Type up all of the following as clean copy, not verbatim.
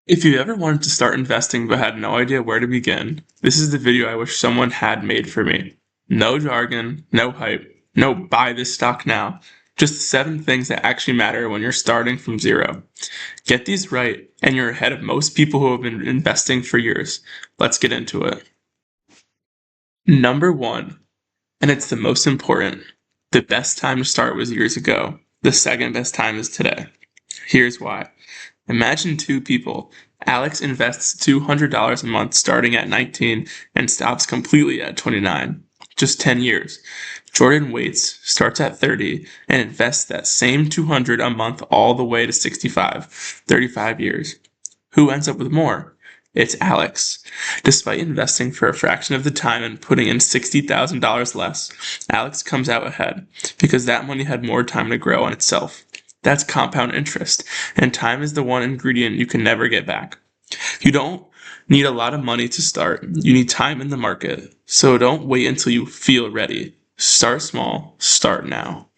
If you ever wanted to start investing but had no idea where to begin, this is the video I wish someone had made for me. No jargon, no hype, no buy this stock now. Just 7 things that actually matter when you're starting from zero. Get these right, and you're ahead of most people who have been investing for years. Let's get into it. Number 1, and it's the most important. The best time to start was years ago. The second best time is today. Here's why. Imagine 2 people. Alex invests $200 a month starting at 19 and stops completely at 29. Just 10 years. Jordan waits, starts at 30, and invests that same 200 a month all the way to 65, 35 years. Who ends up with more? It's Alex. Despite investing for a fraction of the time and putting in $60,000 less, Alex comes out ahead because that money had more time to grow on itself. That's compound interest, and time is the one ingredient you can never get back. You don't need a lot of money to start. You need time in the market. So don't wait until you feel ready. Start small. Start now.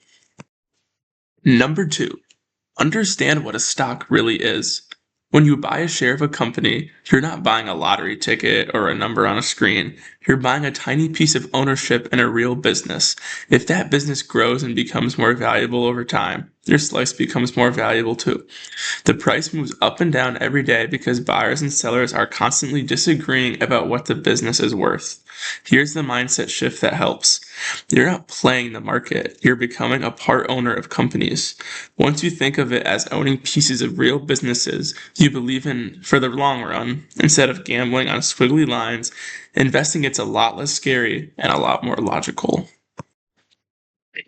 Number 2, understand what a stock really is. When you buy a share of a company, you're not buying a lottery ticket or a number on a screen. You're buying a tiny piece of ownership in a real business. If that business grows and becomes more valuable over time, your slice becomes more valuable too. The price moves up and down every day because buyers and sellers are constantly disagreeing about what the business is worth. Here's the mindset shift that helps. You're not playing the market, you're becoming a part owner of companies. Once you think of it as owning pieces of real businesses you believe in for the long run, instead of gambling on squiggly lines, investing gets a lot less scary and a lot more logical.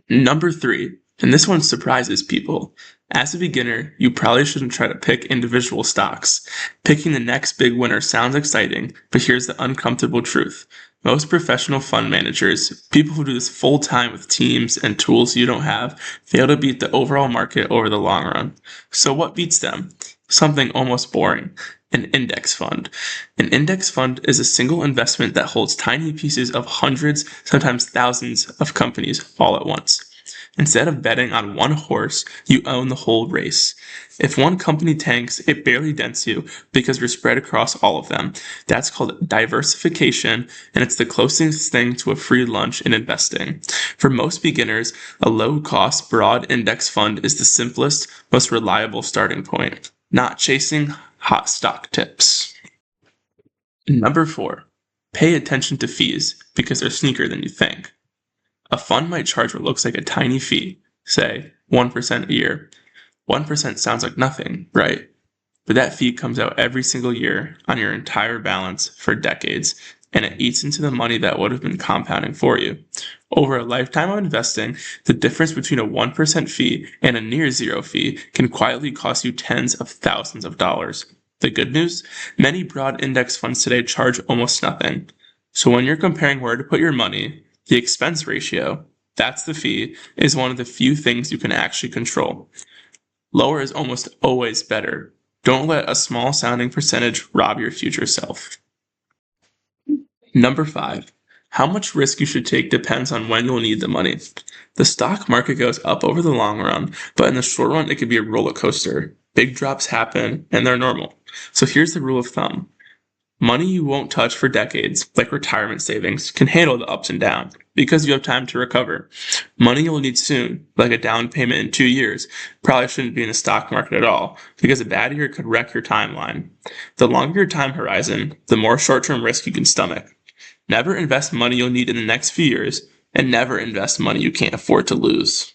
Number 3, and this one surprises people. As a beginner, you probably shouldn't try to pick individual stocks. Picking the next big winner sounds exciting, but here's the uncomfortable truth. Most professional fund managers, people who do this full time with teams and tools you don't have, fail to beat the overall market over the long run. So what beats them? Something almost boring. An index fund. An index fund is a single investment that holds tiny pieces of hundreds, sometimes thousands of companies all at once. Instead of betting on one horse, you own the whole race. If one company tanks, it barely dents you because you're spread across all of them. That's called diversification, and it's the closest thing to a free lunch in investing. For most beginners, a low-cost, broad index fund is the simplest, most reliable starting point. Not chasing hot stock tips. Number 4, pay attention to fees because they're sneakier than you think. A fund might charge what looks like a tiny fee, say 1% a year. 1% sounds like nothing, right? But that fee comes out every single year on your entire balance for decades, and it eats into the money that would have been compounding for you. Over a lifetime of investing, the difference between a 1% fee and a near zero fee can quietly cost you tens of thousands of dollars. The good news? Many broad index funds today charge almost nothing. So when you're comparing where to put your money, the expense ratio, that's the fee, is one of the few things you can actually control. Lower is almost always better. Don't let a small sounding percentage rob your future self. Number 5, how much risk you should take depends on when you'll need the money. The stock market goes up over the long run, but in the short run, it could be a roller coaster. Big drops happen, and they're normal. So here's the rule of thumb. Money you won't touch for decades, like retirement savings, can handle the ups and downs because you have time to recover. Money you'll need soon, like a down payment in 2 years, probably shouldn't be in the stock market at all because a bad year could wreck your timeline. The longer your time horizon, the more short-term risk you can stomach. Never invest money you'll need in the next few years, and never invest money you can't afford to lose.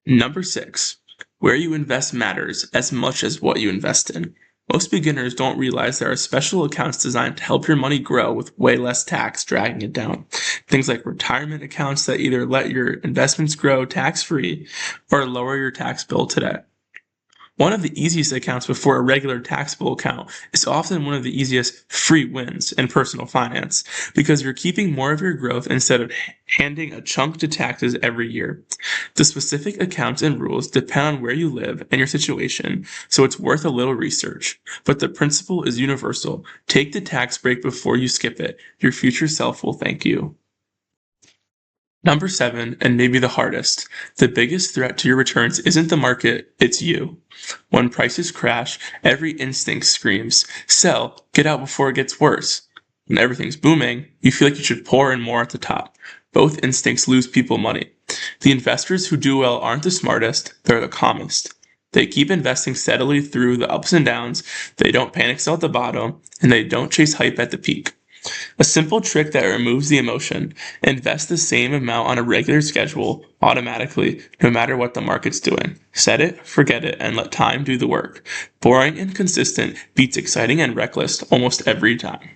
Number 6, where you invest matters as much as what you invest in. Most beginners don't realize there are special accounts designed to help your money grow with way less tax dragging it down. Things like retirement accounts that either let your investments grow tax-free or lower your tax bill today. One of the easiest accounts before a regular taxable account is often one of the easiest free wins in personal finance because you're keeping more of your growth instead of handing a chunk to taxes every year. The specific accounts and rules depend on where you live and your situation, so it's worth a little research. But the principle is universal. Take the tax break before you skip it. Your future self will thank you. Number 7, and maybe the hardest, the biggest threat to your returns isn't the market, it's you. When prices crash, every instinct screams, sell, get out before it gets worse. When everything's booming, you feel like you should pour in more at the top. Both instincts lose people money. The investors who do well aren't the smartest, they're the calmest. They keep investing steadily through the ups and downs, they don't panic sell at the bottom, and they don't chase hype at the peak. A simple trick that removes the emotion: invest the same amount on a regular schedule automatically, no matter what the market's doing. Set it, forget it, and let time do the work. Boring and consistent beats exciting and reckless almost every time.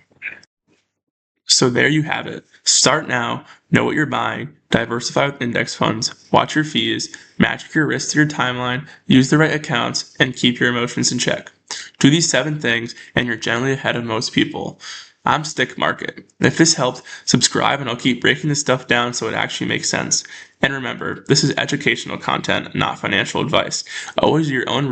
So there you have it. Start now, know what you're buying, diversify with index funds, watch your fees, match your risk to your timeline, use the right accounts, and keep your emotions in check. Do these 7 things, and you're generally ahead of most people. I'm Stick Market. If this helped, subscribe and I'll keep breaking this stuff down so it actually makes sense. And remember, this is educational content, not financial advice. Always do your own